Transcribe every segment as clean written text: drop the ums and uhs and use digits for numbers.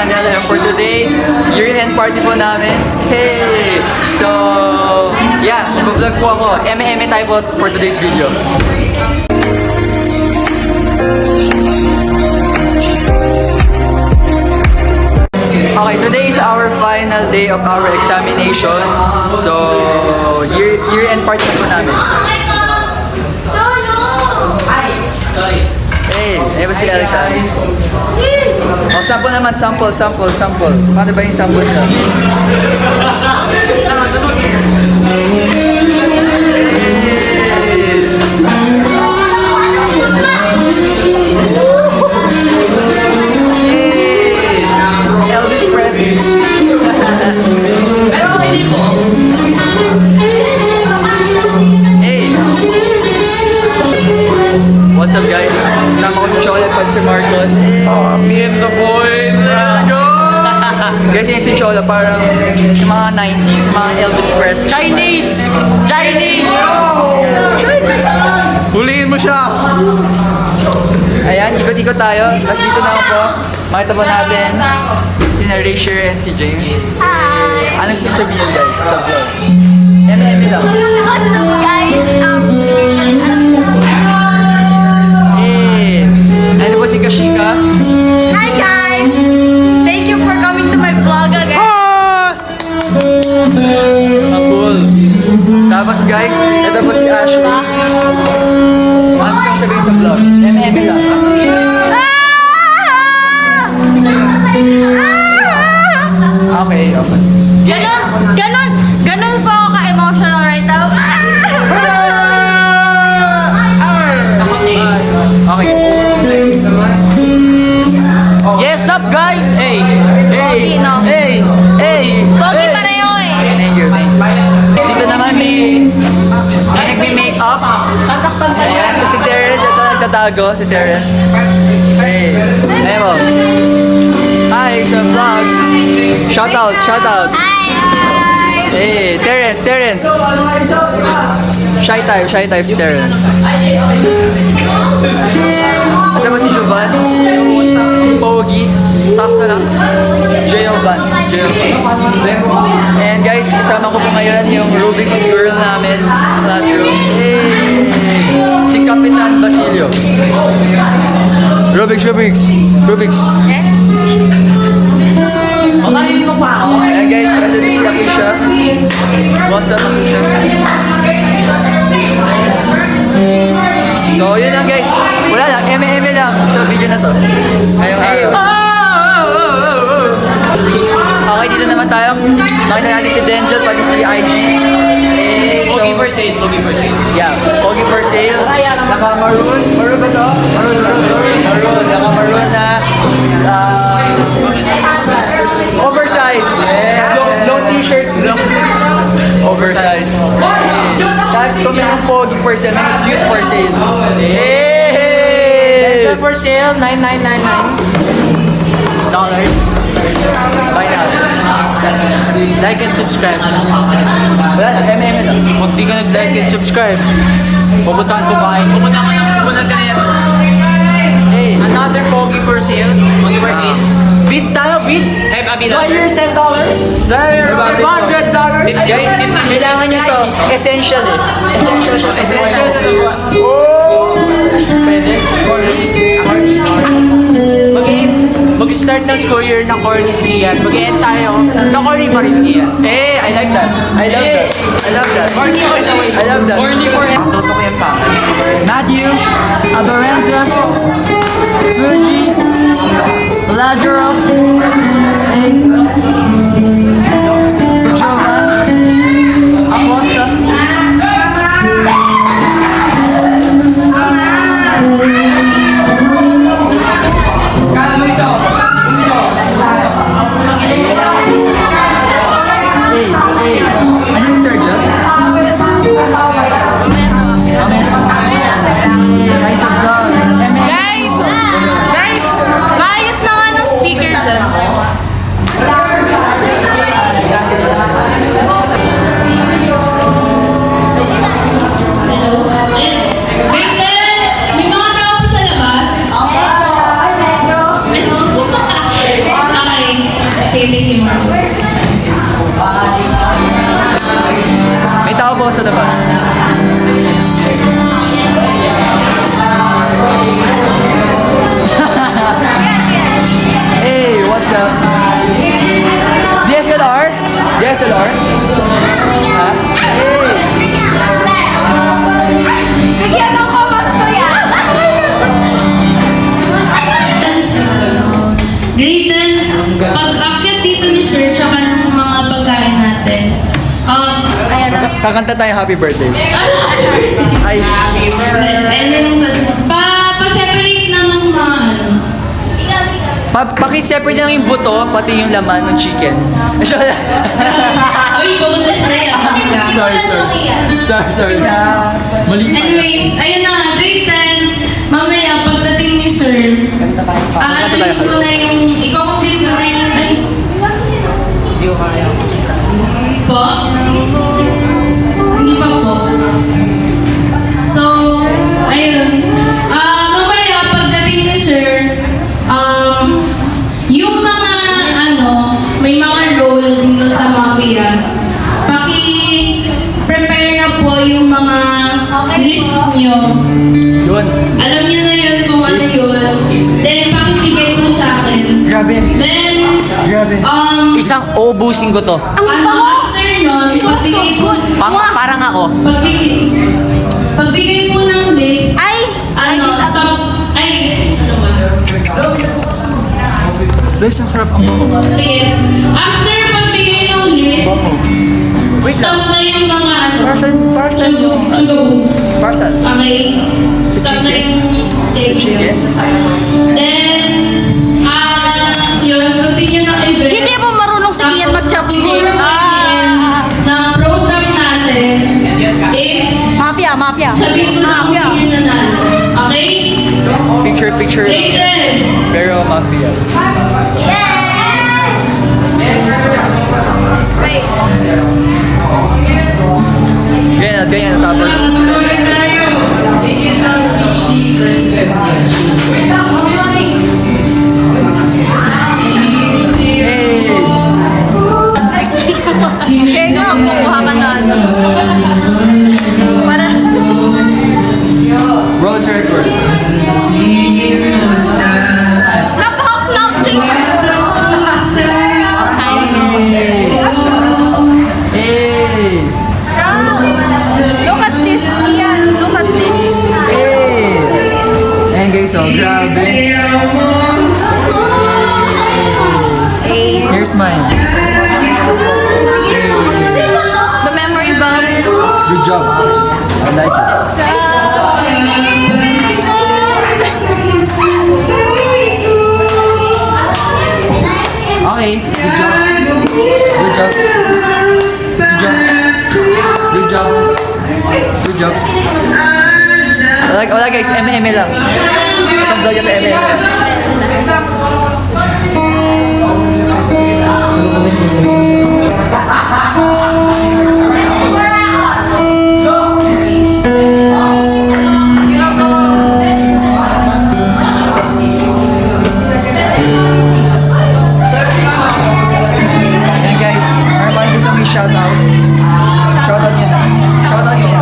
channel and for today, year-end party po namin. Hey! So, yeah, mag-vlog po ako. Eme tayo po for today's video. Okay, today is our final day of our examination. So, year-end party po namin. Hey, ayun ba si Elka? Oh, sample naman, sample. Paano ba yung sample nila? Elvis Presley. Pero okay din po. Hey! What's up guys? Sama ko si Chola at si Marcos. Me and the boys, let's go! Guys, yung si Chola parang yung mga 90s, yung mga Elvis Presley. Chinese! Huliin mo siya! Ayan, ikot-ikot tayo. Tapos dito na po, makita po natin si Risher and si James. Hi! Anong sinasabihin guys sa vlog? Eme lang. What's up, guys? Ano po si Kashika? Hi, guys! Thank you for coming to my vlog again. Cool. Tapos guys, ito po si Ashley. Ano siyang sabihin sa vlog? Eme lang. Okay. Ganon po ako ka-emotional right now. Okay. Yes up guys! Hey! Pogi, no? Hey! Pogi pareho eh. Thank you. Dito naman may nagme-makeup. Sasaktan ka Ayan, si Terence. Ito nagtatago, si Terence. Hey. Evo. Hi, sa vlog. Shout out. Hi! Hey, Terence. Shy tayo si Terence. Ito ba si Jovan? Pogi. Sakto lang. Jovan. And guys, kasama ko po ngayon yung Rubik's girl namin sa classroom. Hey! Si Kapitan Basilio. Rubik's. Mamahalin mo pa ako? Ayan guys, kasi si Akisha. What's up, Akisha? So, yun lang guys. Wala lang, eme lang sa video na to. Ngayong araw. Okay, dito naman tayo. Makita natin si Denzel, pati si IG. Pogi for sale. Yeah, Pogi for sale. Naka-maroon. Maroon ba to? Maroon. Naka-maroon na oversize. Long t-shirt. Oversize. Tapos kung may Pogi for sale, may cute for sale. Hey! For sale, $9999. Buy natin. Like and subscribe. Wala lang, eme lang. Kung di ka nag-like and subscribe, pupuntahan ko bahay. Pupuntahan ka na yan. Hey! Another Pogi for sale. Pogi for sale. Bid tayo, bid. Buy your $10. Buy your $100. Guys, kailangan nyo to. Essential eh. Essential sa buwan. Oh! Pwede? Mag-start ng school year ng corny skian. Mag-end tayo ng corny pa rin skian. Eh, I like that. I love that. Corny all the way. I love that. Corny for end. Tutok yan sa akin. Matthew, Abaranzas, Fuji, Lazaro, Jovan, Acosta. Hey, ano yung Sergio? Guys, vlog. Guys, maayos na nga ng speaker dyan. May mga tao pa sa labas. Okay. SLR? Ha? Bigyan ng pamasko yan. Grade 10, pag-akyat dito ni Sir, tsaka ng mga pagkain natin. Ayan na. Kakanta tayo happy birthday. Ay, And then, pa-separate ng mga ano. paki-separate lang yung buto, pati yung laman ng chicken. Uy, boneless na yan. Sorry. Mali pa. Anyways, ayun na, grade 10, mamaya pagdating ni Sir, aanin ko na yung, i-complete ko na yung, ay, Hindi ko kaya. po? Hindi pa po. So, ayun. Mamaya pagdating ni Sir, yung mga, ano, may mga role dito sa mafia, paki-prepare na po yung mga list nyo. Yun. Alam niyo na yun kung ano yun. Then, pakibigay mo sa akin. Grabe. Then, Grabe. Isang ubusin ko to. after nun, pagbigay mo, Parang ako. pagbigay mo ng list, Ay! ano, stop, ay, ano ba? Guys, ang sarap ang bango. Sige, after pagbigay ng list, Wait lang. stop na yung mga ano, Parsan. chugabooks. Parsan. Okay? Stop na yung chicken? Then, yun, continue ng event. Hindi po marunong si Kian mag-chopstick. Siguro na program natin is Mafia. sabihin ko na kung Mafia. sino nanalo. Okay? Picture. Rated! Pero mafia. Wait. Ganyan. Tapos. Hey! Kaya nga, kukuha ka na ano. Para... World's record. Napaka-cloud chase. Hey! Look at this, Ian. Look at this. Hey! Ayan guys, oh, grabe. Here's mine. The memory bomb. Good job. I like it. Okay, good job. Good job. Wala guys, M&M lang. Itong vlog ito, M&M. Ayan guys, ano ba yung gusto mong i-shoutout? Shoutout nyo na. Shoutout nyo na.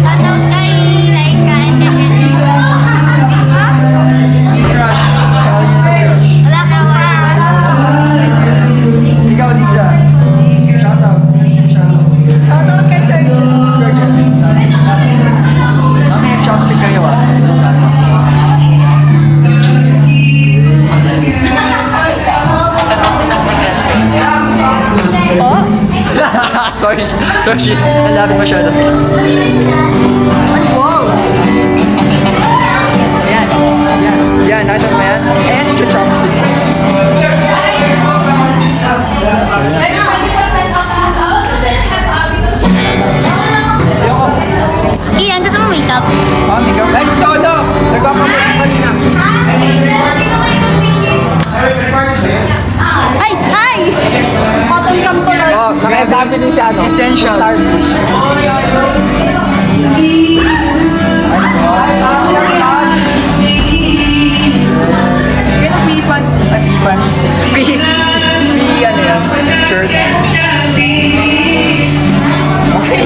Shoutout kay Laika and kay Si Crush. Shoutout nyo na si Crush. Wala kang crush. Ikaw, Lisa. Shoutout. Shoutout. Shoutout kay Sergio. Surgeon. Mamaya chopstick kayo ah. Sorry. Ang lapit masyado. Ay, wow! Yan. Nakita mo yan? Ayan yung chopstick. Ian, gusto mo makeup? Mami, ikaw. Ay, todo! Nagpapamit kanina. Ay! Cotton cam tuloy. Oh, nakadami din si ano. Essentials. Starfish. Kaya pipans. Ay, pipans. Ano yan? Shirt. Okay.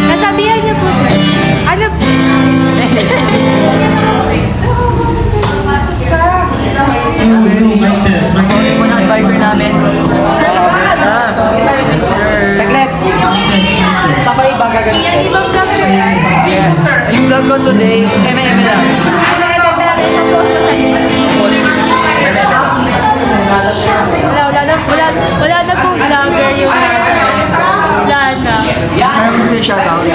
Nasabihan niyo po, sir. Ano? Ang po ng advisor namin. Yan, ibang vlog ko yan. Yes. Yung vlog ko today, eme-eme lang. Wala na pong vlogger yung Lana. Meron mo siya shoutout.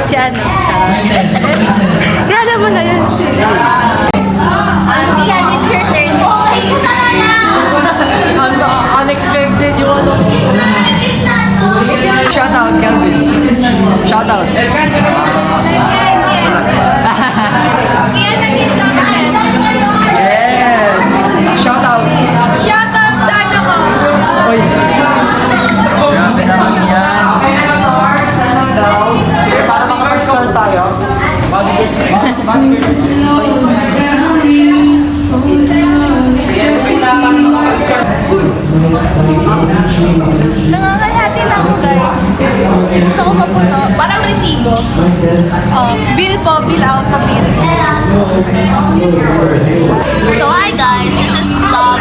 Si ano? Kilala mo na yun. Yan, it's your turn. Unexpected yung ano. Shoutout, Kelvin. Shoutout. Yan ang yung success. Yes! Shoutout. Shoutout sa ano ko. Uy. Grabe naman yan. Para makapag-start tayo. Nangangalhatin ako, guys. Gusto ko mapuno. Parang resibo. Bill po, bill out na bill. So, hi guys. This is vlog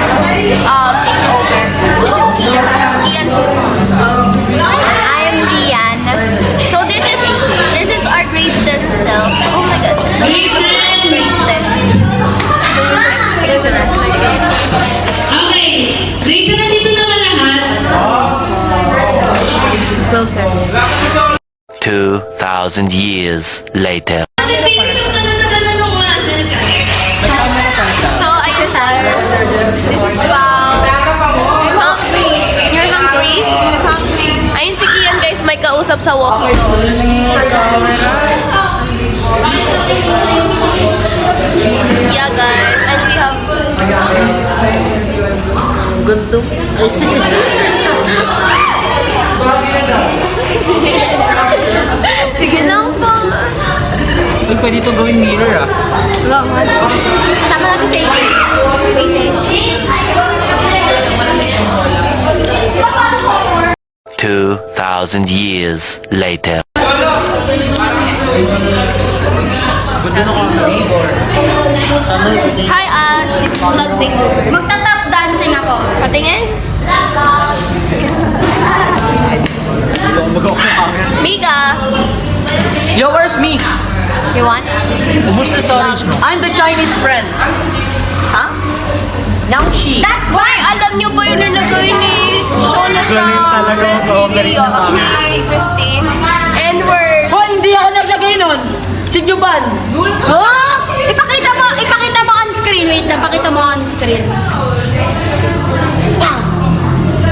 takeover. This is Kian's. I am Kian. So, this is our grade 10 self. Oh my god. Grade 10. Grade 10. Okay. Rate na dito naman lahat. Closer. 2,000 years later. Kasi face na natagalan ng muscle ka. So, ayun tayo. This is wow. I'm hungry. You're hungry? I'm hungry. Ayun si Kian, guys, may kausap sa walkie. Yeah, guys. And we have... Ganto. Sige lang po. Uy, pwede ito gawin mirror ah. Langan. Sama natin sa AJ. AJ. 2,000 years later. Hi Ash, this is Vlog Takeover. Magta-tap dancing ako. Patingin? Mika, Yo, where's me? you want? Ubus na storage mo. I'm the Chinese friend. Huh? Nangshi. That's why alam niyo ba yung nilagay ni Chola sa video ni Christine? N-word. Hoy, hindi ako naglagay nun. Si Juban. Huh? Ipakita mo on screen. Wait lang, pakita mo on screen.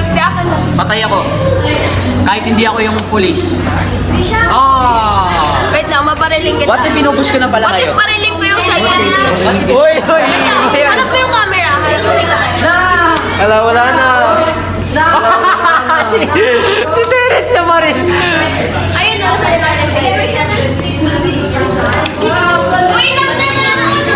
Hindi ako lang. Patay ako. Kahit hindi ako yung police. Ah! Wait lang, mapariling kita. What if pinubos ko na pala What if kayo? pariling ko yung sa'yo na? Uy, uy! Hanap mo yung camera. Hanap mo yung camera. Wala na. si Terence na pa rin. Ayun na, sa ibanan. Sige, wait lang. Uy, nagtala na ako.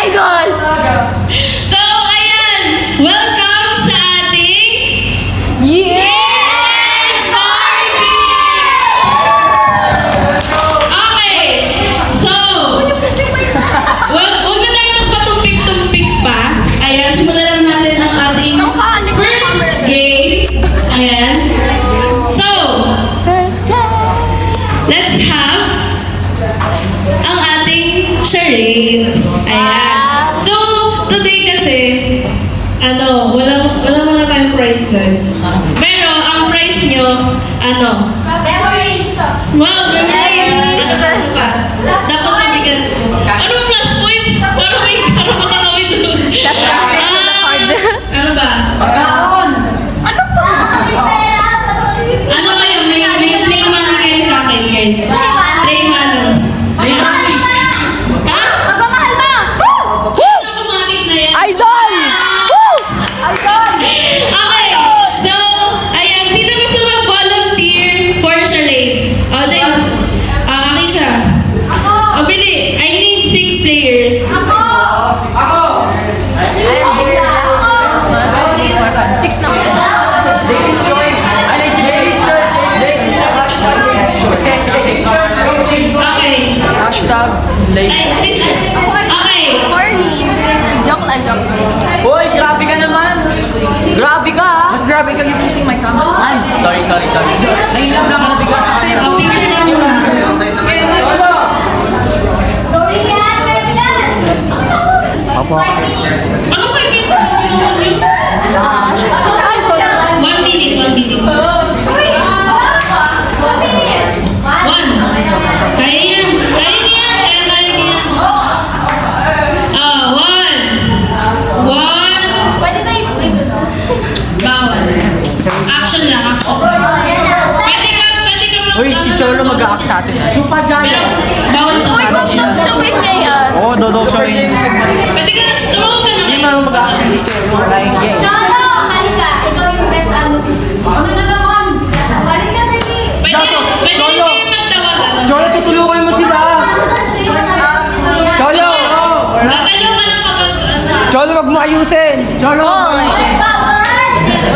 Idol! So, ayan. Welcome sa ating party! Okay. So, huwag na tayo magpatumpik-tumpik pa. Ayan, simulan lang natin ang ating first game. Ayan. So, let's have ang ating charades. Ayan. So, today kasi, wala muna tayong prize, guys. Pero, ang prize nyo, Memories! wow, memories! Dapat may bigas. Ano ba plus points? Para may kami doon. Ano ba? Ano kayo? May money kayo sa akin, guys. Play money. Ha? Magmamahal ba? Automatic na yan. Idol! Okay, so, ayan, sino gusto mag-volunteer for charades? Oh, James, akin siya. Ako! Oh, bili, I need 6 players. Ako! Six na. Okay. Hashtag Ay, this, okay. Corny. Hoy, grabe ka naman! Grabe ka ha! Mas grabe ka, you kissing my camera. Ay, sorry. Nailang lang ako bigla sa sa'yo. Picture natin na. Apo. Ano kayo picture? 1 minute. 1. Kaya yan. Kaya niya. 1. Bawal. Action lang ako. Pwede ka Uy, si Cholo mag-a-act sa atin. Super Giant! Bawal. Uy, kung showin niya yan. Oo, dodog siya rin. Pwede ka na. Tumawag ka na. Hindi mo mag-a-act si Cholo. Flying game. Cholo, halika. Ikaw yung best ano. Ano na naman? Halika, dali. Pwede Cholo. kayo magtawagan. Cholo, tutulungan mo sila. Cholo! Gagalaw ka na kapag ano. Cholo, wag mo ayusin. Cholo, wag mo ayusin.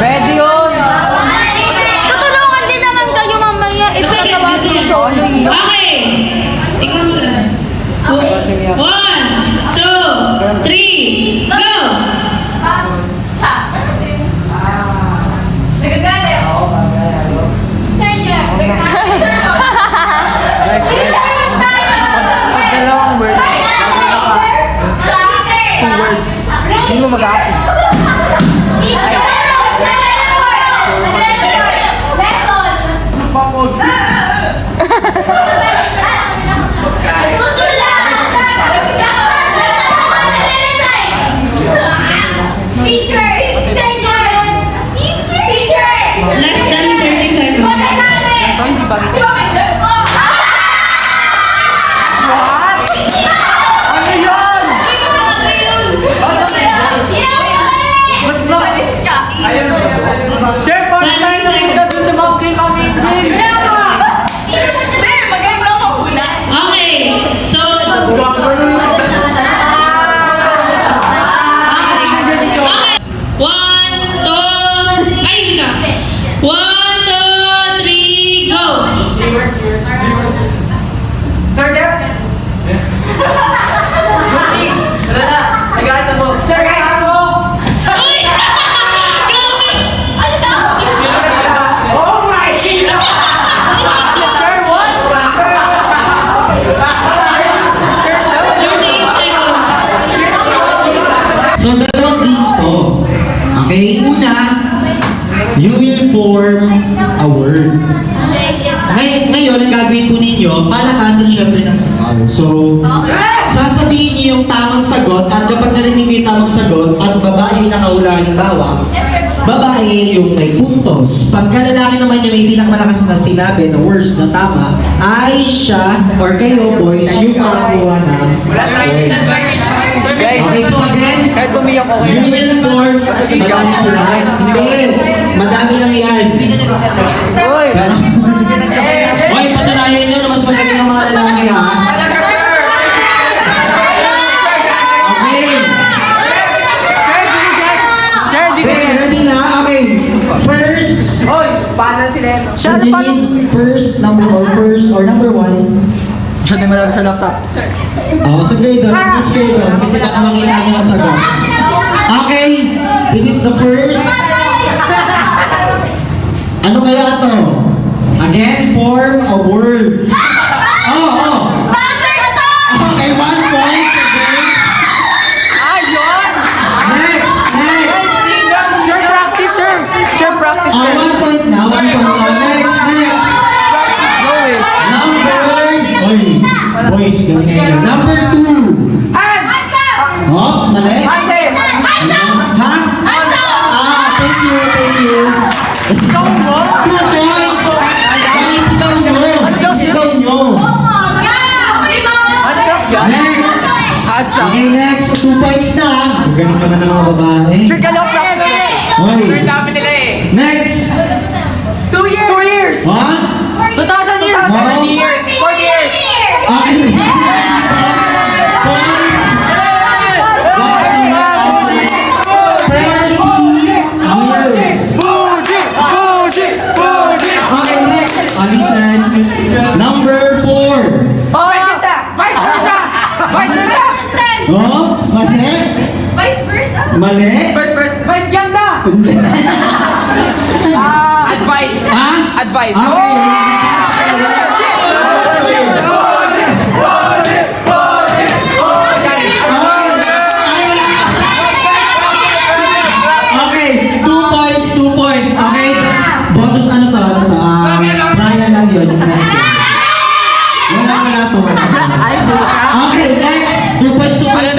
Pwede yun. Tutulungan din naman kayo mamaya. Ito Basta yung tawagin ni Cholo. Okay. Ikaw mo na. 1, 2, 3, go! Pag dalawang words, two words, hindi mo mag-a-act. Less than 30 seconds. Ano yun? Sir, paano tayo napunta dun sa Mount Game of Engine? Okay. So, 1, 2, ay, ka. 1, 2, 3, go! Sir, Jeff? Tara na. Nag-aasa mo. Sir, kaya mo! Uy! Grabe! Oh my God! Sir, what? Sir, 38 seconds. So, dalawang games to. Okay? Una, you will form a word. Ngayon, ang gagawin po ninyo, palakasan syempre ng sabaw. So, sasabihin niyo yung tamang sagot at kapag narinig niyo yung tamang sagot at babae yung nakahula, halimbawa, babae yung may puntos. Pagka lalaki naman yung may pinakamalakas na sinabi na words na tama, ay siya or kayo boys yung makakuha ng points. Guys, Okay, so again, kahit bumiyak ako you will form, madami sila. Hindi, madami lang yan. Uy! Hoy, patanayan nyo na mas magaling ang mga lalaki ha. Okay. Sir, did Okay, ready na? Okay. First, Hoy, paano sila? what do you mean first or number one? Siya din malapit sa laptop. So grade doon, please grade doon, kasi baka makita nyo ang sagot. Okay, this is the first. Ano kaya to? Again, form a word. Oh. Okay, 1 point. Okay. Ayun! Next. Sir, practice, sir! Sir, practice, sir! 1 point na, 1 point na. Next. Go eh! Oy, boys, gawin ngayon. Number 2. Oops, mali. Ha? Thank you. 2 points. Ay, sigaw nyo. Handcraft yan? Next. Hands up. Okay, next. 2 points na. Ganun naman ng mga babae. Sir, kalaw practice. Oy. Dami nila eh. Next. 2 years! Ha? 2,000 years! 40 years! 40 years! Okay. Okay, next. Listen. Number 4. Vice versa! Vice versa! Oops, mali. Vice versa. Mali? Vice ganda! Advice. Ha? Advice. Okay. Okay, 2 points. Okay? Bonus ano to? Brian lang yun. Yung next yun. Wala to. Okay, next. 2 points, 2 points.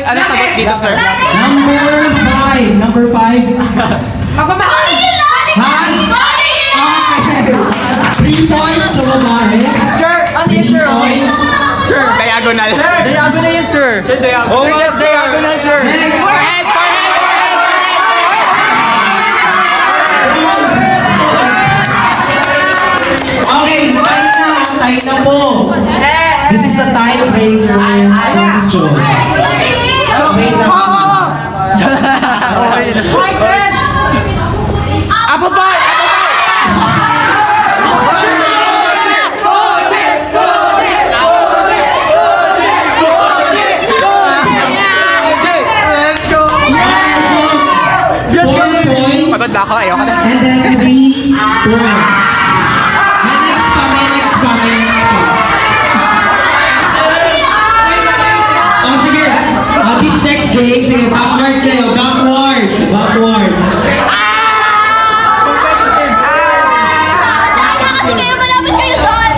Ano sagot dito, sir? Number 5. Mapamahal! Ha? Okay. 3 points sa babae. Sir, ano yun, sir? Oh? Sir, diagonal. Diagonal yun, sir. Sir, diagonal. Oh, yes, diagonal, sir. Next. Forehead, forehead, Okay, tayo na po. This is a tiebreaker question. Okay lang. Okay na. Apple pie! Let's go. Yes! 4 points. Pagod na ako, ayoko na. And then 3 points. May next pa. Oh, sige. This next game, sige, backward kayo. Backward. Kasi kayo malapit kayo doon!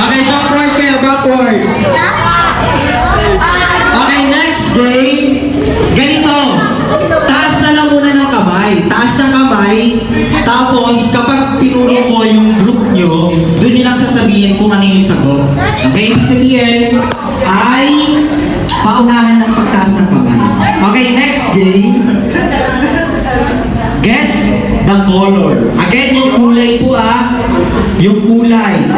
Okay, backward. Okay, next game. Ganito. Taas na lang muna ng kamay. Taas ng kamay. Tapos, kapag tinuro ko yung group nyo, doon nyo lang sasabihin kung ano yung sagot. Okay, ibig sabihin ay paunahan ng pagtaas ng kamay. Okay, next game. Guess the color. Again, yung kulay po yung kulay.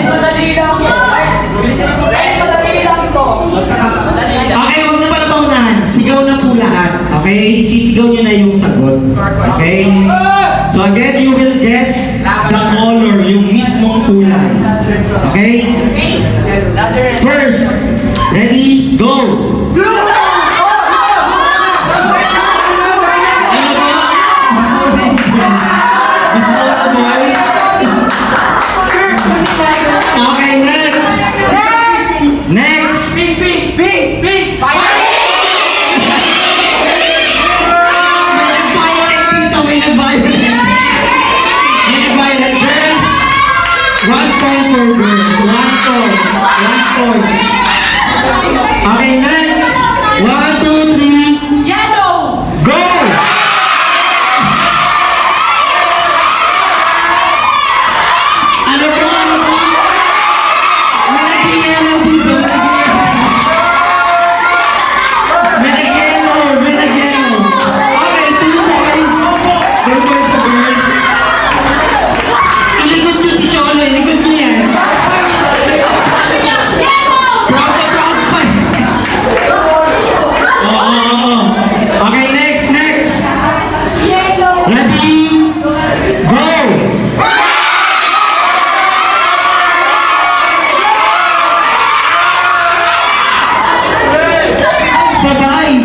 Okay, huwag na pala paunahan. Sigaw na po lahat. Okay? Sisigaw nyo na yung sagot. Okay? So again, you will guess the color, yung mismong kulay. Okay? First, ready, go! Ano ba? Gusto ko na, boys? Okay, next! Next! May nag-violent. Girls. 1 point for girls. 1 point. Okay, next. 1, 2, 3. Yellow! Go! Ano po? May nag-yellow dito. May nag-yellow. Okay, 2 points. 2 points sa girls. Ilikod nyo si Cholo. Ilikod nyo yan. Proud pa. Oo. Okay, next. Ready? Go! Sabay.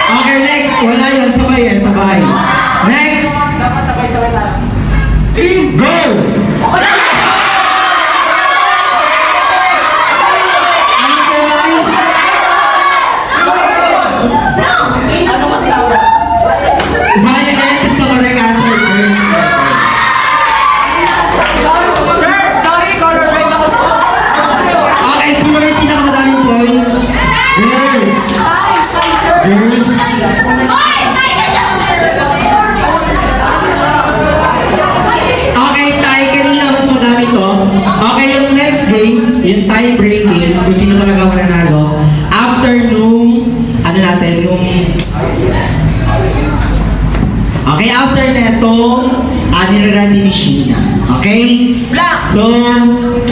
Okay, next. Wala yun. Sabay. Next. Go! Ano kulay? Violet is the correct answer, girls. Sorry, color blind ako sa... Okay, sino yung pinakamadaming points? Girls. Okay, tayo kanina mas madami to. Okay, yung next game, yung tie breaking, kung sino talaga mananalo. After nung, Okay, after neto, nire-ready ni Sheena. Okay? So,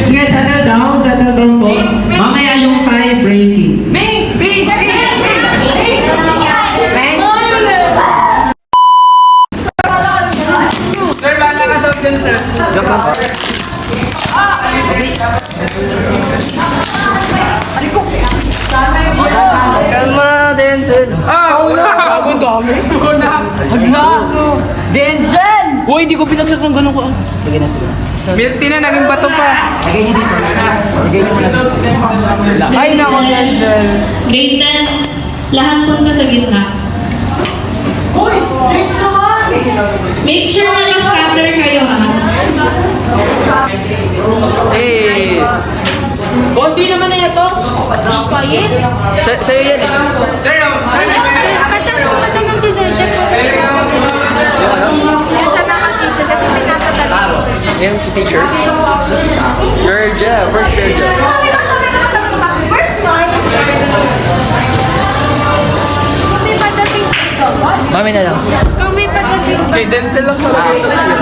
sige, settle down po. Mamaya yung tie breaking. Sir, bala ka daw dyan, sir. Joke lang po. Kalma, Denzel. Gagawin kami. Denzel! Uy, hindi ko pinagsak ng ganun ko. Sige na, sige na. Milty na, naging bato pa. Lagay niyo dito. Lagay niyo muna dito. Ay, nako, Denzel. Grade 10, lahat punta sa gitna. Make sure naka-scatter kayo ha. Eh, Konti naman na ito. sa'yo yan eh. Patanong si Sir Jeff. Yung siya nakatipsa kasi pinapatalo. Yan, teacher. Georgia, first Georgia. First one. Kung may padating dito. Mami na lang. Kung may padating Kay Denzel lang talaga yung nasira.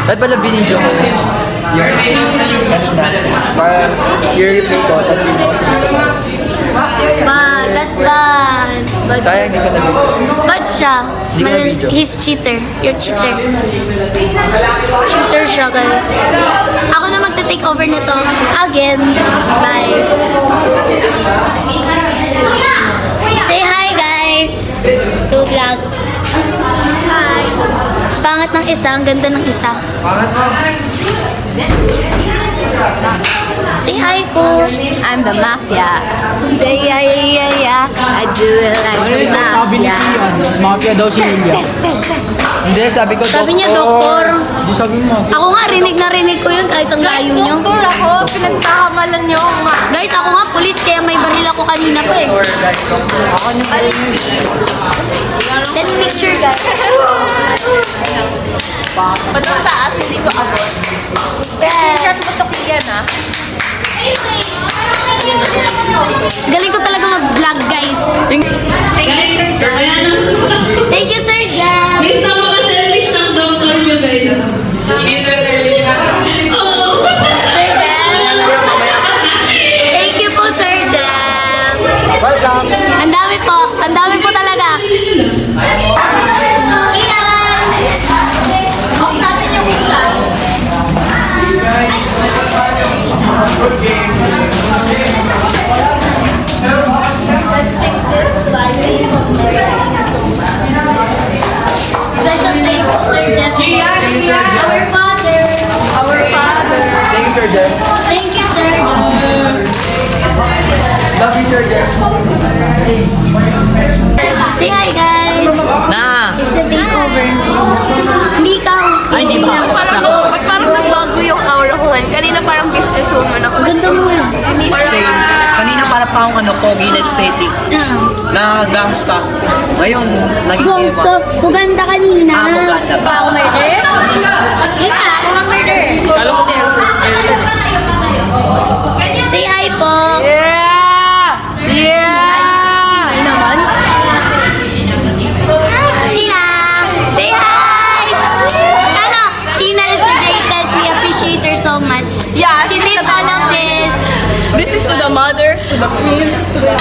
Ba't pala binidyo ko? Kanina. Para i-replay ko, tapos di mo kasi. Bad, that's bad. Bad. Sayang, di ka na video. Bad siya. Hindi ko na-video. He's cheater. You're cheater. Cheater siya, guys. Ako na magta-take over nito. Again. Bye. Say hi, guys. To vlog. Hi. Pangit ng isa, ang ganda ng isa. Say hi po. I'm the mafia. Yeah. I do it like the Sabi ni mafia. Kian, mafia daw si Lilia. Hindi, sabi ko Sabi niya, doktor. Di sabi mo. Ako nga, rinig na rinig ko yun kahit ang layo nyo. Doktor ako, pinagkakamalan niyo ako nga. Guys, ako nga, pulis, kaya may baril ako kanina pa eh. Let's picture, guys. Ba't ang taas, hindi ko abot? Screenshot mo to Kian ah. Galing ko talaga mag-vlog, guys. Guys, ayan ang Thank you, Sir Jeff. Guys, na mga selfish ng doctor nyo, guys. Oo. Sir Jeff. Thank you po, Sir Jeff. welcome. Ang dami po. Ang dami po talaga. Iyan! Off natin yung ulan. Let's fix this slightly. Special thanks to Sir Jeff. Our Father. Our Father. Thank you, Sir Jeff. Thank you, Sir Jeff. Love you, Sir Jeff. Say hi, guys. Na! It's the takeover. Hindi ikaw. Ay, hindi ba? Ba't parang nagbago yung aura ko? Kanina parang businesswoman ako. Ganda mo eh. Kasi kanina para pa akong pogi na aesthetic na gangsta. Ngayon, naging Go, stop. Maganda kanina. maganda pa. Ako murder? Yun na, ako nga murder. Kala ko Say hi po. Yeah! Ay naman. Sheena, say hi. Ano, Sheena is the greatest. We appreciate her so much. Yeah, She did all of this. This is to the mother, to the queen, to the...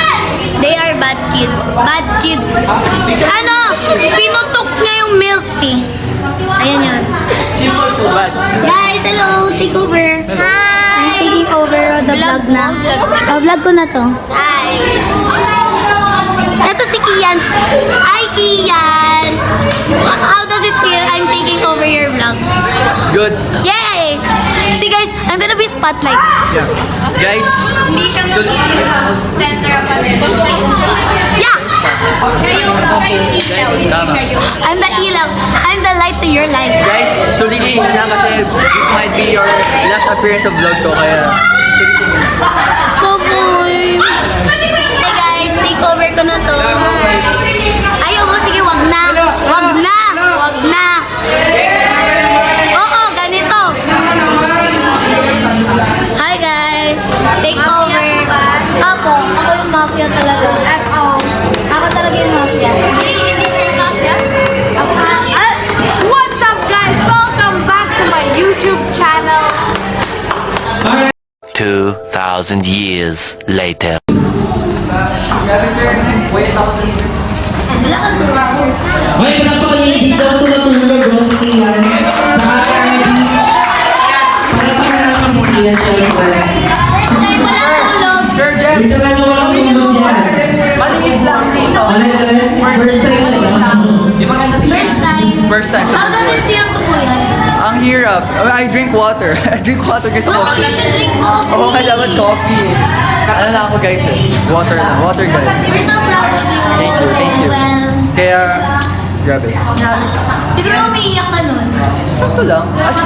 They are bad kids. Bad kid. Ano? Pinutok niya yung milk tea. Ayan yun. Guys, hello. Take over. I'm taking over the vlog na. Vlog ko na to. Hi! Ito si Kian. Hi, Kian. How does it feel? I'm taking over your vlog. Good. Yay! See guys, I'm gonna be spotlight. Yeah. Guys, Hindi siya center of attention. Yeah! Siya yung ilaw, hindi siya yung... I'm the ilaw. I'm the light to your life. guys, sulitin nyo na kasi this might be your last appearance of vlog ko, kaya sulitin nyo. Baboy! Hey guys, take over ko na to. Ayaw mo, sige, wag na. Wag na! Wag na! Oo, ganito. Hi guys, take over. Ako yung mafia talaga. Ako talaga yung mafia. Hindi siya yung mafia? Ako nga. What's up guys? Welcome back to my YouTube channel. 2,000 years later. Wala kang Okay, napakalinis daw ito natulog si Kian. Sa yan, syempre. First time mo lang tulog. Sir Jeff, Literal na walang tulog yan. maliit lang dito. Alin, first time na lang. First time. First time sa How does it feel to kuya? Ang hirap. I drink water. I drink water kasi No, coffee. you should drink coffee. Oo, nga dapat coffee. Ano na ako guys eh. Water lang. Water guy. We're so proud of you. Thank you, thank you. Well, Kaya, grabe. siguro umiiyak ka nun. Sakto lang.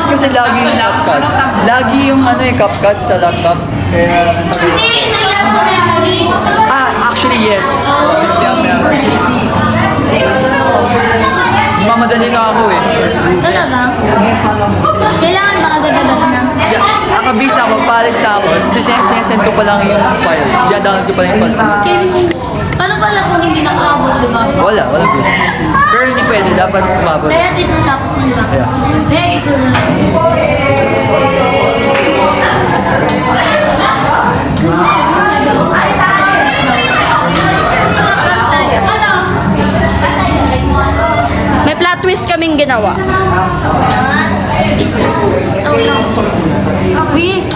Kasi lagi yung CapCut. Lagi yung CapCut sa laptop. Kaya, Hindi, naiyak sa memories. actually yes. Obviously, ang memories. Mamadali nga ako eh. Talaga? Kailangan ba agad-agad na? Yeah, nakabase na ako, paalis na ako. Sinesend ko pa lang yung file. Yeah, download ko pa lang yung file. Kevin, paano pala kung hindi nakaabot, di ba? Wala good. Pero hindi pwede, dapat umabot. Kaya at least natapos mo, di ba? Yeah. Very good. May plot twist kaming ginawa.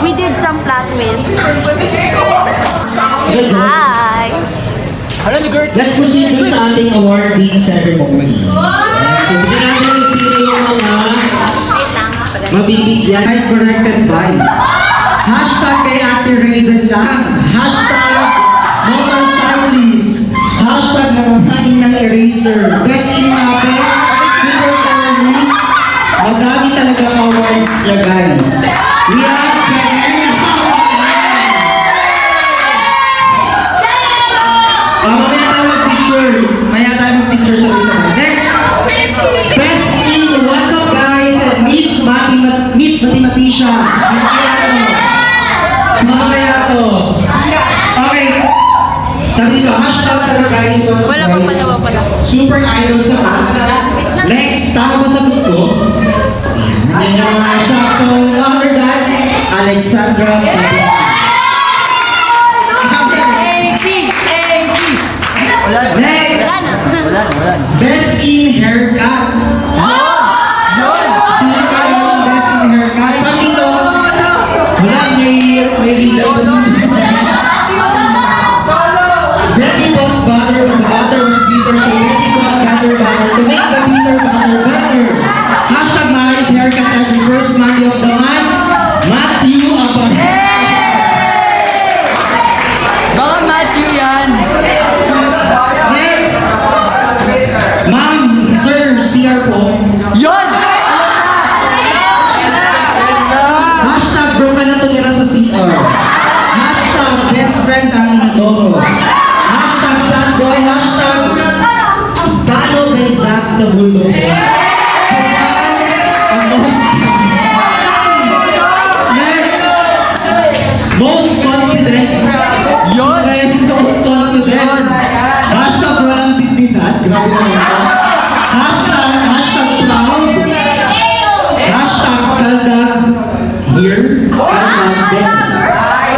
We did some plot twist. Hi! Hala ni Gert! Let's proceed dun sa ating awarding ceremony. So, bigyan natin yung sino yung mga mabibigyan ay corrected by. Hashtag kay Ate Razel lang. Hashtag motorcyclist. Hashtag nangangain ng eraser. Best in natin. Super Curly. Madami talagang awards niya guys. We have Janelle. Mamaya tayo mag-picture. Maya tayo mag-picture sa isa. Next. Best in What's Up Guys and Miss Mathematician. Si Mama Kayato. Okay. Sabi ko, hashtag talaga guys, What's Up Wala Guys. pala. Super idol sa math. Next, tama ba sagot ko? Yan yung mga hashtag. So, after that, Alexandra Patrick. Wala na. Next. Wala na. Best in haircut. Yun! Sino ka yung best in haircut? Sabi ko, wala, may leader ko dito. Betty bought butter when the butter was bitter, so Betty bought better butter to make the bitter butter better. Hashtag Maris haircut every first Monday of the month. Matthew Apar. Baka Matthew yan! Next. Ma'am, sir, CR po. Yun! Hashtag bro ka na tumira sa CR. Hashtag best friend ang inadoro. Hashtag sad boy. Hashtag paano may Zach sa bulldog. Ang next. Most confident. Yun! Most confident. Hashtag walang dignidad. Grabe naman ito. Hashtag proud. Hashtag kaldag here. Kaldag there.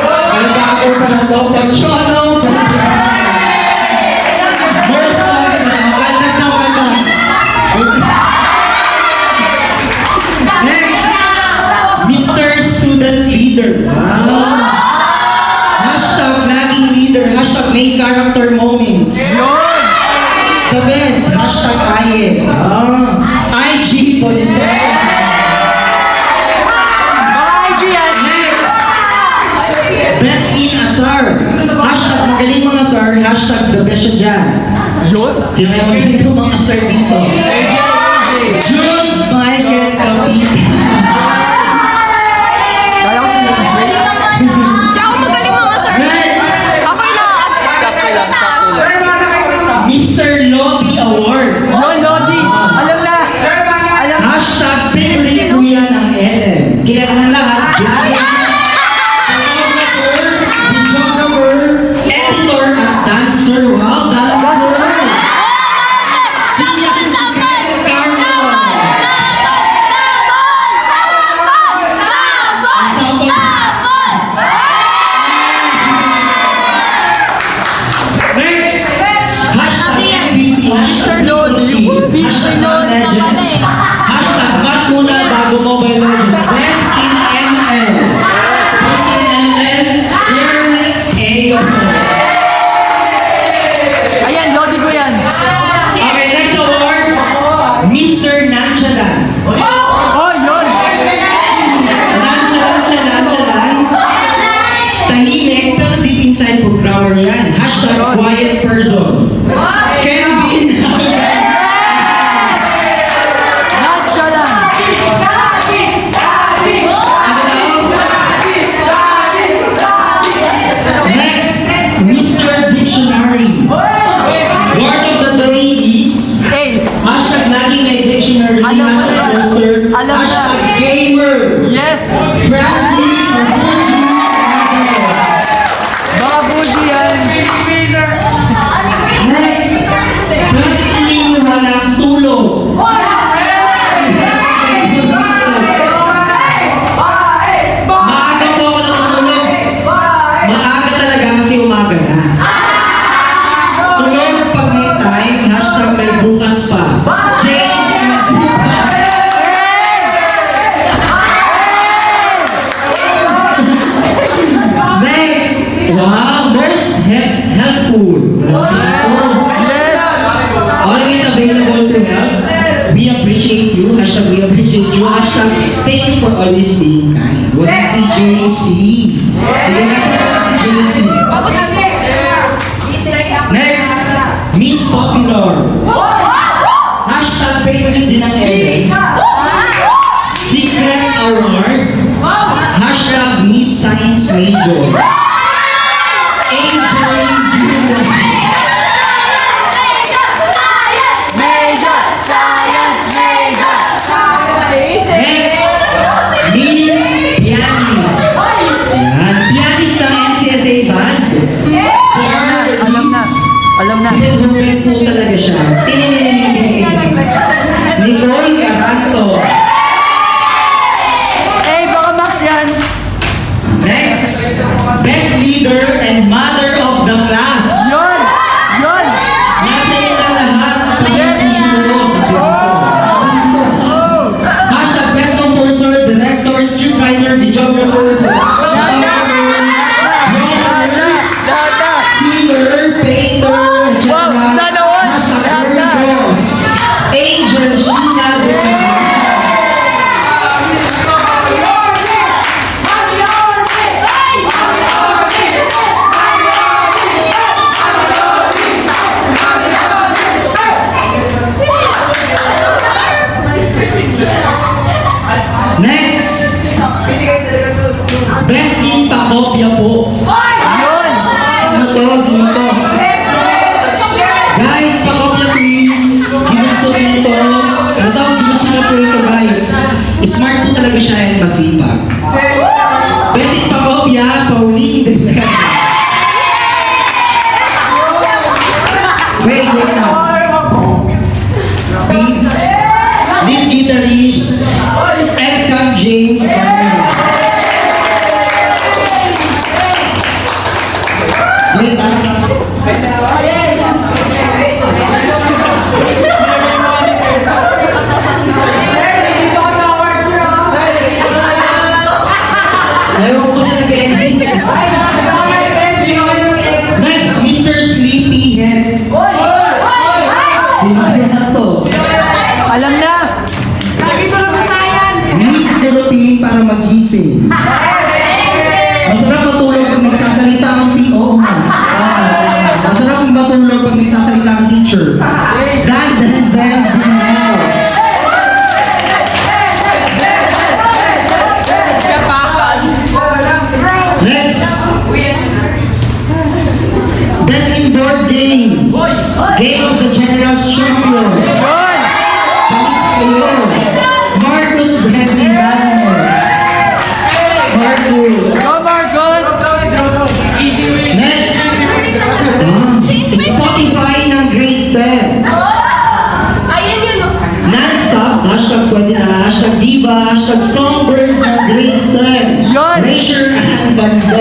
Kaldag or kaldag pagchono. Most confident. Kaldag na kaldag. Next. Mr. Student Leader. Hashtag laging leader. Hashtag main character moments. Yun! The best. Hashtag IE. IG po dito. Baka IG yan! Next. Best in Asar. Hashtag magaling mga Asar. Hashtag the best siya dyan. Yun! Sino yung magaling ito mga Asar dito? June Michael Capita. Kaya ko si AJ. Di ako magaling mga sir. Next. Ako'y nakakasal. Sakto lang. Mr. Lobby Award. Yun, Lodi! Alam na! Alam na! Hashtag favorite kuya ng Ellen. Kilala ng lahat. Videographer, editor, at dancer. Wow, dancer! Word of the day is Hey! hashtag laging may dictionary, Alam mo hashtag yan. poster, Alam mo hashtag yan. gamer. Yes! Francis or Fuji Nazareth. Mga Fuji yan! Next, wrestling walang tulog. Maaga po ako natutulog. Maaga talaga kasi umaga na. Tulog pag may time, hashtag may bukas pa. James and Sipa. Next, wow, most helpful. Yes! Always available to help. We appreciate you. Hashtag we appreciate you. Hashtag thank you for always being kind. Wala si JC. Sige, nasa na si JC. Next, Miss Popular. Hashtag favorite din ang Ellen. Secret Award. Hashtag Miss Science Major. Angel Beauty. Major! Science major! Next, Miss Pianist. Ayan, pianist ng NCSA Band. Alam na! Alam na! Sinagawin po talaga siya. Nicole Caranto. Eh, baka Max yan! Next, Best Leader and Mother of the Class. Yun! Yun! Nasa iyo na lahat. Pagyan si Sulo sa Pianto. Hashtag Best Composer, Director, Scriptwriter, Videographer, Lahat na! Lahat na! Sealer, Painter, etc. Wow, sana all! Hashtag Lahat na! Virgos. Angel Sheena Duterte. Next, Best in Pakopya po. Yun! Sino to? Sino to? Guys, pakopya please. Ginusto rin to. Ano daw, ginusto na po ito guys. Smart po talaga siya and masipag. Best in pakopya, Pauline de Vera. Wait na. Beats, lead guitarist, Elkan James Garner. Wait Ayaw ko sa nag-ending. Next, Mr. Sleepyhead. Sino kaya to? Alam na! Need routine para magising. Masarap matulog pag magsasalita ang teacher. Masarap matulog pag magsasalita ang teacher. Dan Denzel Bruno. Next. Best in board games. Game of the Generals Champion. Yun! Pamis kayo. Marcus Bradley Ramos. Marcus. Go Marcos! Next. Spotify ng Grade 10. Non-stop. Hashtag pwede na. Hashtag diva. Hashtag songbird ng Grade 10. Yun! Leisure and Bando.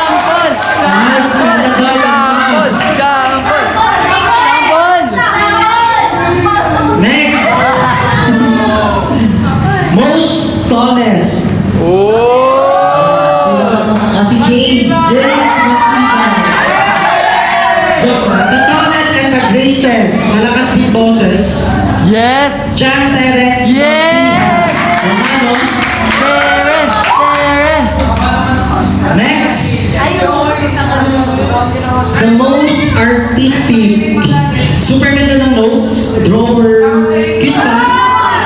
Sampol! Sampol! Sampol! Sampol! Sampol! Next. Most tallest. Oh! Si James. James Maximan. Joke lang. The tallest and the greatest. Malakas din boses. Yes! John Terence. Yes! Romano. Terence! Terence! Next. The most artistic. Super ganda ng notes. Drawer. Cute pa.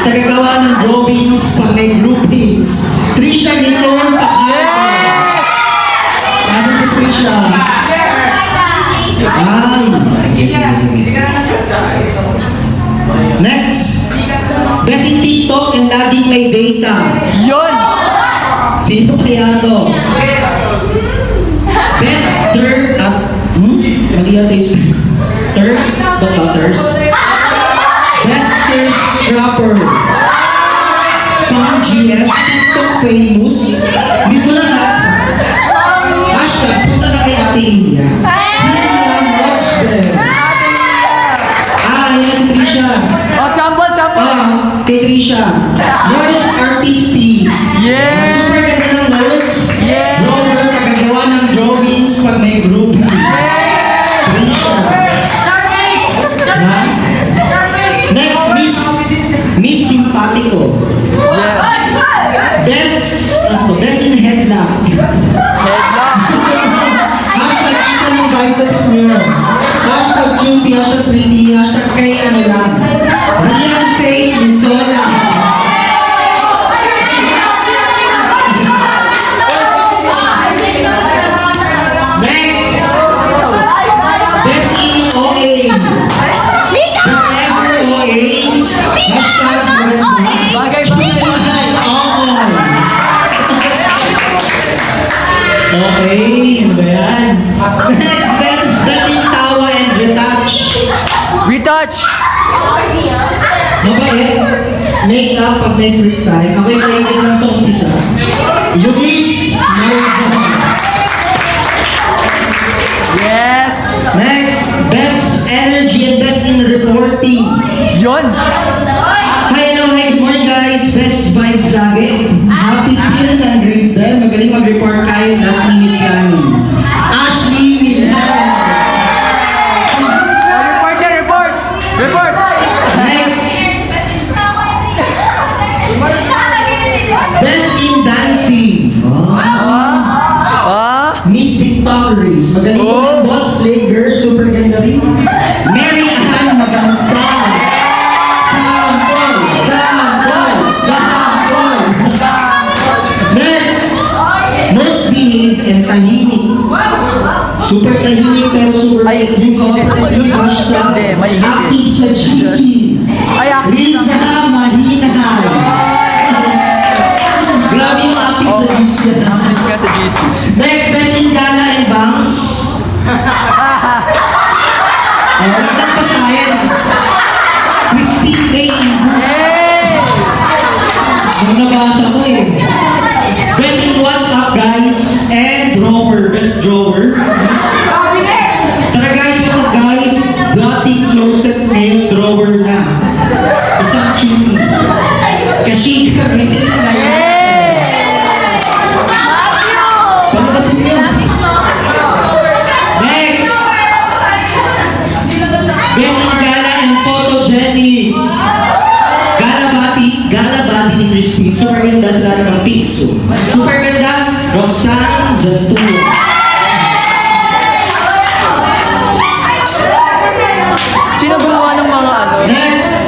Tagagawa ng drawings pag may groupings. Trisha Nicole Pacata. Nasa si Trisha. Ah, Ay, sige. Next, best in TikTok and laging may data. Yun! Sino kaya to? Best mali yata yung spell. Thirst, Best thirst trapper. Song GF, TikTok famous. Hindi ko lang hashtag, punta na kay Ate Inya. Watch them. Yan si Trisha. Oh, sample! Kay Trisha. Nurse Artisty. Yeah! Super ganda ng notes. Yeah! Drawer, nakagawa ng drawings pag may group. Trisha. Ha? Next, Miss Simpatico. Yeah! Best in headlock. Headlock! Hashtag isa ng biceps mirror. Hashtag cutie, hashtag pretty, hashtag kay ano lang. Rian Faith Lisola. Next! Best in OA. Forever OA. Hashtag Bagay! Okay, ano ba yan? Next, best in tawa and retouch. Retouch! Mabait. Make up pag may free time. Ako'y maigit lang sa umpisa. Yugis. Yes! Next, best energy and best in reporting. Yun! Hi, good morning guys. Best vibes lagi. Happy feel ng grade 10. Magaling mag-report kahit last minute galing. Ashley Milhan. Report! Next, best in dancing. Miss TikTokeries. Magaling ko ng bot slager. Super ganda rin. Mary Ann Magansal. Sample. Next, most behave and tahimik. Super tahimik pero super Ay, yung confident. Hashtag Hindi, maingit eh. active sa GC. Ay, active Riza Mahinahan. Grabe yung active sa GC. Active ka sa GC. Next, best in Gala and Banks. Wala nang pasayan. Christine May. Hey! Ano nabasa ko eh. Best in What's Up guys and drawer. Best drawer. Tara guys, what's up guys? Dating closet ngayon drawer na. Isang cutie. Kasi rating na yan. Palabasin nyo. Next. Best in Gala and Photogenic. Galabati ni Christine. Super ganda sa lahat ng pixel. Super ganda, Roxanne Zantua. Sino gumawa ng mga ano? Next,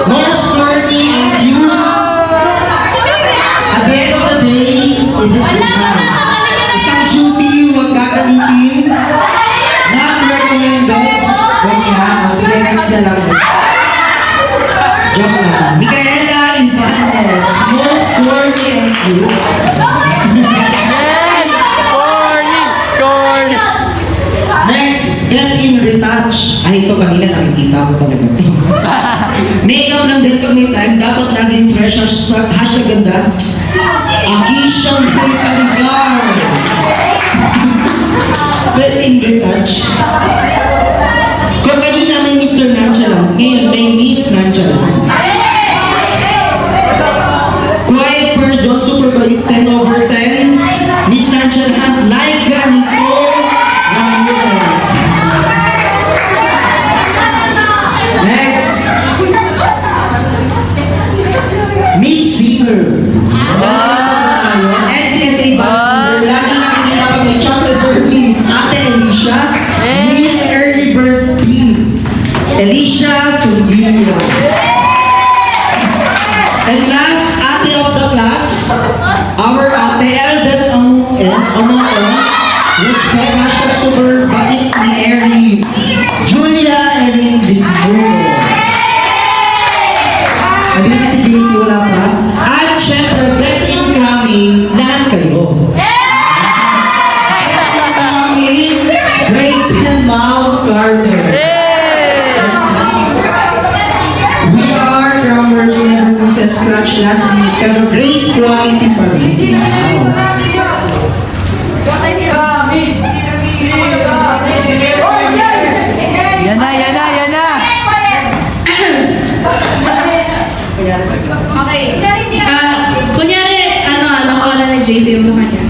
more stormy and cute. At the end of the day, is it isang duty, huwag kakalitin. Not recommended. Huwag na. Sige, next na lang. Joke lang. Micaela Ibanez, most stormy and cute. Yes! Corny! Next, best in retouch. Ay, ito kanina nakikita ko talaga ito. Makeup lang din pag may time. Dapat laging fresh. Hashtag ganda. Akisha May Paligar. Best in retouch. Kung ganun na may Mr. Nonchalant, ngayon may Miss Nonchalant. Quiet person, super bait, 10 over 10. Miss Nonchalant, like ganito. Next. Miss Zimmer. NCSA Band. Lagi nakikita pag may chocolate service. Ate Alicia. Miss Early Bird P. Alicia Sulvino. And last, ate of the class. Our ate, eldest among us. Respect, hashtag super bakit ni Erin. Okay. Kunyari, nakawala na JC yung sa kanya.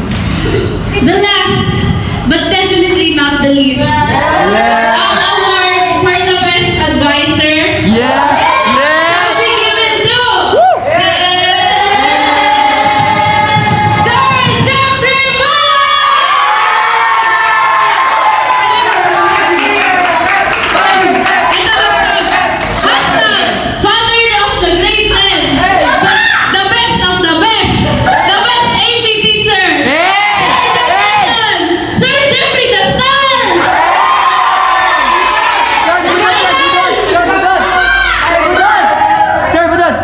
The last, but definitely not the least. Ang award for the best advisor. Si given to Sir Jeffrey Bala! Ito hashtag Father of the Great Men. The best of the best. The best AP teacher. Sir Jeffrey the Star! Sir Budots!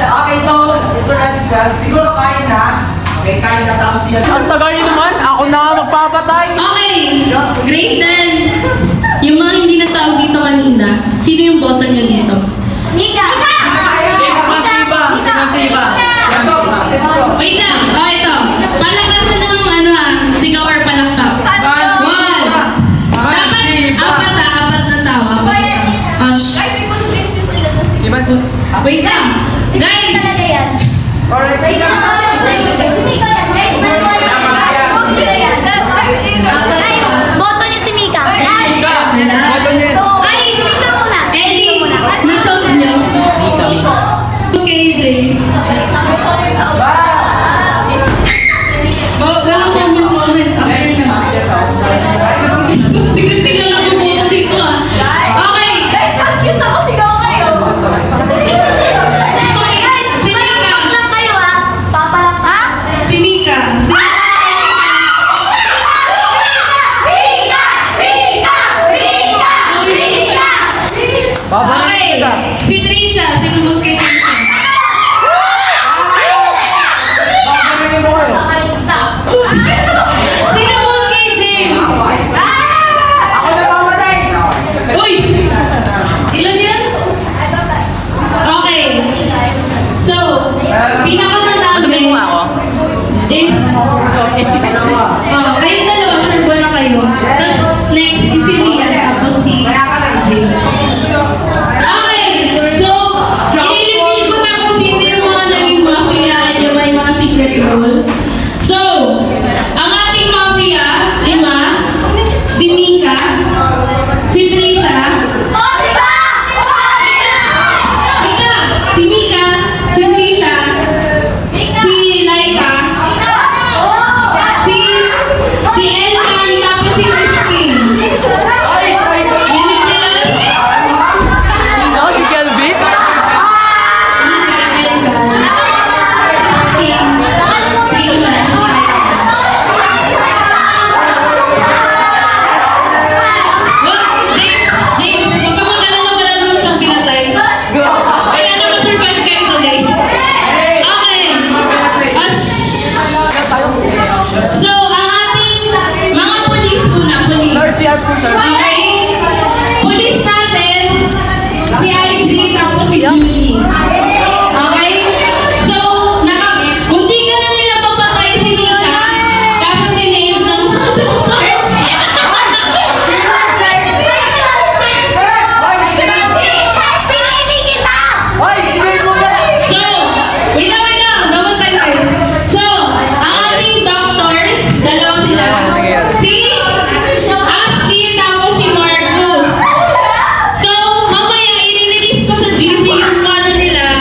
Okay, so, it's already done. Siguro kain na. Okay, kain na tapos sila. Ang tagal nyo naman! Ako na nga magpapatay! Okay, grade 10. Yung mga hindi natawag dito kanina, sino yung bottom nyo dito? Nika! Wait lang, ito. Palakasan ng sigaw or palakpak. 1. Dapat apat na tawa. Wait lang. Guys! Boto niyo si Mika. Ay! Eddie! Nasold nyo? Okay, Jay. Walang moment. Okay na. Sige, tingnan lang yung boto dito Okay! Guys, pag cute ako, sigaw kayo. Guys, Si Mika. palakpak lang kayo papalakpak. Si Mika. Okay. Si Trisha. Sinubog kay Trisha. Sinubog kay James. Uy! Ilan yan? Okay. So, pinakamadami is... kayong dalawa, sure ba na kayo? Tapos, next is si Rian, tapos si James. Okay! So, i-reveal ko na kung sino yung mga naging mafia at yung may mga secret role. So, ang ating mafia, 5, si Mika, si Trisha, si Mika, si Trisha, si Laika, si Elman, tapos si Christine. Narinig niyo yun? Sino? Si Kelvin? Mika, Elman, Christine, Trisha, si Laika. James, huwag ka mag-alala, wala naman siyang pinatay. Kaya na-survive kayo today. Okay. So, ang ating mga pulis muna, pulis. Okay? Pulis natin, si IG, tapos si Julie. Okay? So, hindi ka na nila papatay si Mika, kaso sinave ng Pinili kita! So, wait lang, namatay guys. So, ang ating doctors, dalawa sila. Si Ashley, tapos si Marcus. So, mamaya i-release ko sa GC yung ano nila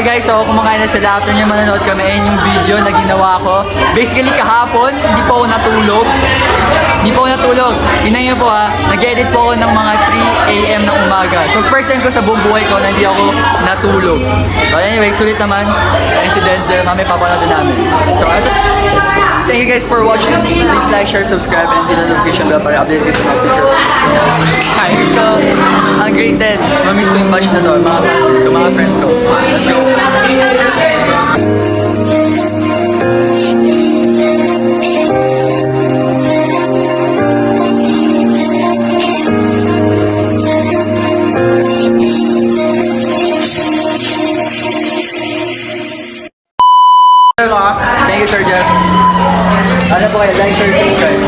Okay guys, so kumakain na sila. After nyo manonood kami, ayun yung video na ginawa ko. Basically kahapon, hindi po ako natulog. Tingnan nyo po ha, nag-edit po ako ng mga 3 AM ng umaga. So first time ko sa buong buhay ko na hindi ako natulog. So anyway, sulit naman. Ayun si Denzel, mami papanood namin. So ito. Thank you guys for watching. Please like, share, subscribe, and hit the notification bell para update kayo sa mga future videos. Miss ko ang grade 10. Mamiss ko yung batch na to, mga classmates ko, mga friends ko. Let's go. Thank you, Sir Jeff. Ano po kayo? Like, share, subscribe.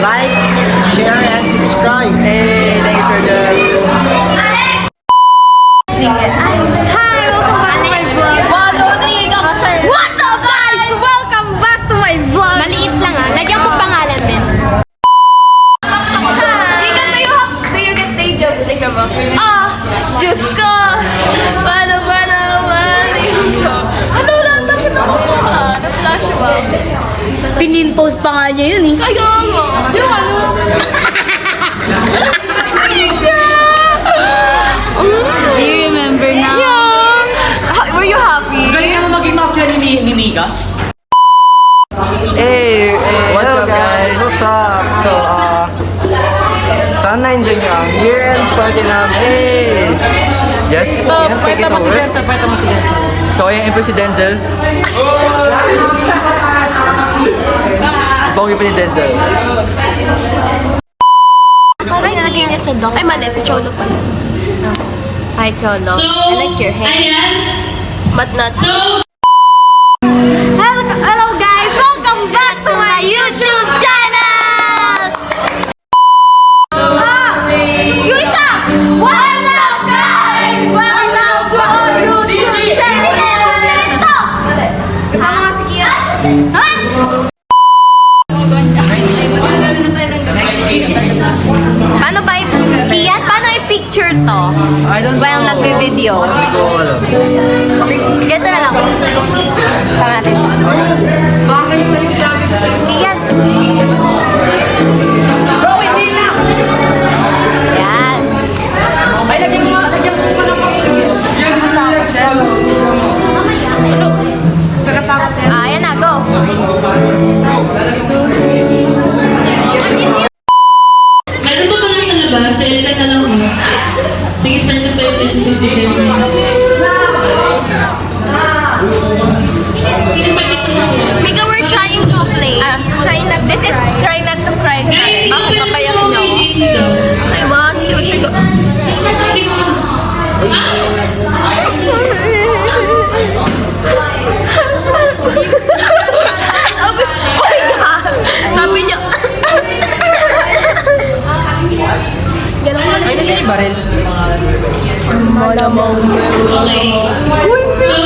Like, share, and subscribe. Hey, thank you, Sir Jeff. Hi, welcome back to my vlog. 1, 2, 3, go, sir. What's up guys? Welcome back to my vlog. Maliit lang ah. Lagyan mo pangalan din. Do you get day jobs? Tingnan mo. Diyos ko! Paano ba naman ito? Ano lang na siya nakukuha? Na flashbacks. Pininpost pa nga niya yun eh. Kaya nga. Yung ano? Do you remember na? Yeah! Were you happy? Galing mo maging mafia ni Mika? Hey, what's up, guys? What's up? So, sana enjoy nyo ang year-end party namin. Hey! Yes? Pwede mo si Denzel, So, ayan po si Denzel. Pogi pa ni Denzel. Parang nalagay niya sa doc. Ay, mali. Si Cholo pala. Hi, Cholo. So, I like your hair. ayan. But not... So, Hello guys! Welcome back to my YouTube channel! Yung isa! What's up, guys? Welcome to our YouTube channel! Ito! Kasama nga si Kia. Ha? Paano ba Kian, paano i-picture to? I don't While know. nagbe-video? Hindi ko alam. Ganito na lang. Saan natin? Kian. Yan. Ay, lagyan mo pa ng Ayan na, go. meron pa pala sa labas. So, yun ka na lang mo. Sige, start na tayo. Sino pa dito mo? Mika, we're trying to play. This is try not to cry. Guys, sino pa papayakin dito niyo mo? ako. Dito. Okay, 1, 2, 3, go. Dito mo. Ah! Sabi niyo, Ay, nasa iba rin. Okay. So,